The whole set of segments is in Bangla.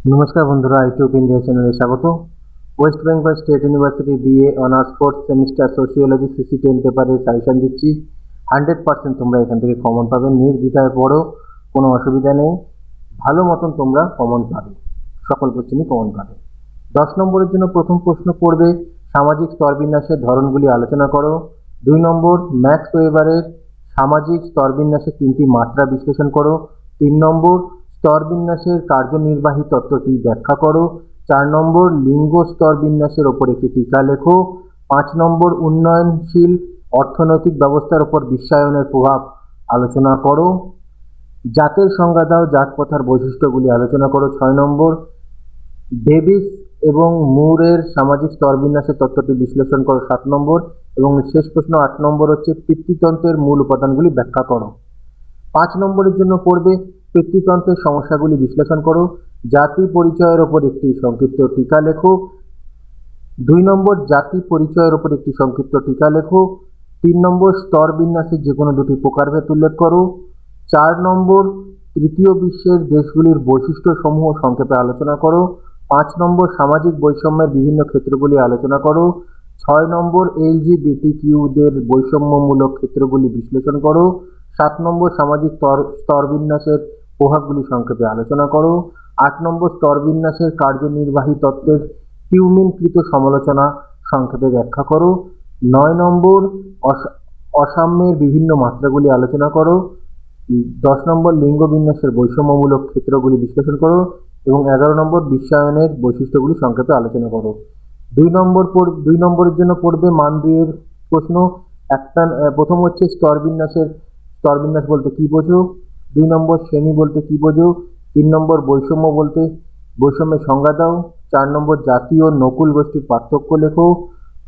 नमस्कार बंधुरा आईट्यूब इंडिया चैनल स्वागत। West Bengal state university BA honours fourth semester sociology CC 10 paper suggestion दिচ্ছি 100% তোমরা এখান থেকে কমন পাবে। নির্দ্বিধায় পড়ো, কোনো অসুবিধা নেই, ভালো মতন তোমরা কমন পাবে, সকল কোশ্চেনই কমন পাবে। 10 নম্বরের জন্য প্রথম প্রশ্ন পড়বে সামাজিক স্তরবিন্যাসের ধরনগুলি আলোচনা করো। 2 নম্বর ম্যাক্স ওয়েবারের সামাজিক স্তরবিন্যাসের 3টি মাত্রা বিশ্লেষণ করো। 3 নম্বর স্তরবিন্যাসের কার্যনির্বাহী তত্ত্বটি ব্যাখ্যা করো। 4 নম্বর লিঙ্গ স্তরবিন্যাসের ওপর একটি টিকা লেখো। 5 নম্বর উন্নয়নশীল অর্থনৈতিক ব্যবস্থার উপর বিশ্বায়নের প্রভাব আলোচনা করো। জাতের সংজ্ঞা দাও, জাত প্রথার বৈশিষ্ট্যগুলি আলোচনা করো। 6 নম্বর ডেভিস এবং মুরের সামাজিক স্তরবিন্যাসের তত্ত্বটি বিশ্লেষণ করো। 7 নম্বর এবং শেষ প্রশ্ন 8 নম্বর হচ্ছে পিতৃতন্ত্রের মূল উপাদানগুলি ব্যাখ্যা করো। 5 নম্বরের জন্য পড়বে পিতৃতন্ত্রের সমস্যাগুলি বিশ্লেষণ করো। জাতি পরিচয়ের ওপর একটি সংক্ষিপ্ত টিকা লেখো। 2 নম্বর জাতি পরিচয়ের ওপর একটি সংক্ষিপ্ত টিকা লেখো। 3 নম্বর স্তরবিন্যাসের যে কোনো দুটি প্রকারভেদ উল্লেখ করো। 4 নম্বর তৃতীয় বিশ্বের দেশগুলির বৈশিষ্ট্যসমূহ সংক্ষেপে আলোচনা করো। 5 নম্বর সামাজিক বৈষম্যের বিভিন্ন ক্ষেত্রগুলি আলোচনা করো। 6 নম্বর LGBTQদের বৈষম্যমূলক ক্ষেত্রগুলি বিশ্লেষণ করো। 7 নম্বর সামাজিক স্তরবিন্যাসের প্রভাবগুলি সংক্ষেপে আলোচনা করো। 8 নম্বর স্তরবিন্যাসের কার্যনির্বাহী তত্ত্বের টিউমিনকৃত সমালোচনা সংক্ষেপে ব্যাখ্যা করো। 9 নম্বর অসাম্যের বিভিন্ন মাত্রাগুলি আলোচনা করো। 10 নম্বর লিঙ্গ বিন্যাসের বৈষম্যমূলক ক্ষেত্রগুলি বিশ্লেষণ করো এবং 11 নম্বর বিশ্বায়নের বৈশিষ্ট্যগুলি সংক্ষেপে আলোচনা করো। 2 নম্বরের জন্য পড়বে মান 2 এর প্রশ্ন। প্রথম হচ্ছে স্তরবিন্যাস বলতে কি বোঝো। 2 নম্বর শ্রেণী বলতে কি বোঝো। 3 নম্বর বৈষম্যের সংজ্ঞা দাও। 4 নম্বর জাতি ও নকুল গোষ্ঠীর পার্থক্য লেখো।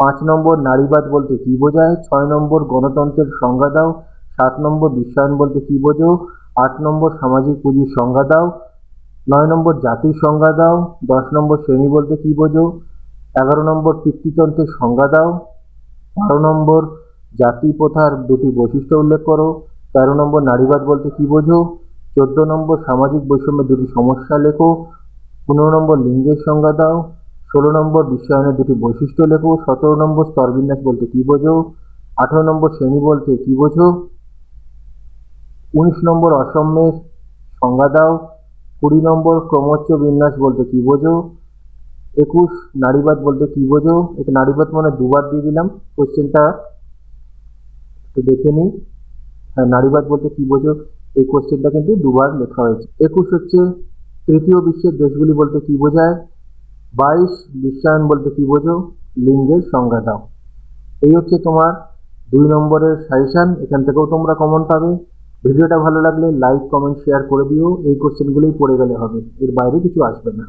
5 নম্বর নারীবাদ বলতে কি বোঝায়। 6 নম্বর গণতন্ত্রের সংজ্ঞা দাও। 7 নম্বর বিশ্বায়ন বলতে কি বোঝো। 8 নম্বর সামাজিক পুঁজির সংজ্ঞা দাও। 9 নম্বর জাতির সংজ্ঞা দাও। 10 নম্বর শ্রেণী বলতে কি বোঝো। 11 নম্বর পিতৃতন্ত্রের সংজ্ঞা দাও। 12 নম্বর জাতি প্রথার দুটি বৈশিষ্ট্য উল্লেখ করো। 13 নম্বর নারীবাদ বলতে কি বোঝো। 14 নম্বর সামাজিক বৈষম্যের দুটি সমস্যা লেখো। 15 নম্বর লিঙ্গের সংজ্ঞা দাও। 16 নম্বর বিশ্বায়নের দুটি বৈশিষ্ট্য লেখো। 17 নম্বর স্তরবিন্যাস বলতে কি বোঝো। 18 নম্বর শ্রেণী বলতে কি বোঝো। 19 নম্বর অসাম্যের সংজ্ঞা দাও। 20 নম্বর ক্রমোচ্চ বিন্যাস বলতে কি বোঝো। 21 নারীবাদ বলতে কি বোঝো। এটা নারীবাদ মানে দুবার দিয়ে দিলাম, কোশ্চেনটা একটু দেখে নিই। হ্যাঁ, নারীবাদ বলতে কি বোঝো, এই কোশ্চেনটা কিন্তু দুবার লেখা হয়েছে। 21 হচ্ছে তৃতীয় বিশ্বের দেশগুলি বলতে কি বোঝায়। 22 বিশ্বায়ন বলতে কি বোঝো। লিঙ্গের সংজ্ঞা দাও। এই হচ্ছে তোমার 2 নম্বরের সাজেশন। এখান থেকেও তোমরা কমন পাবে। ভিডিওটা ভালো লাগলে লাইক কমেন্ট শেয়ার করে দিও। এই কোশ্চেনগুলোই পড়ে গেলে হবে, এর বাইরে কিছু আসবে না।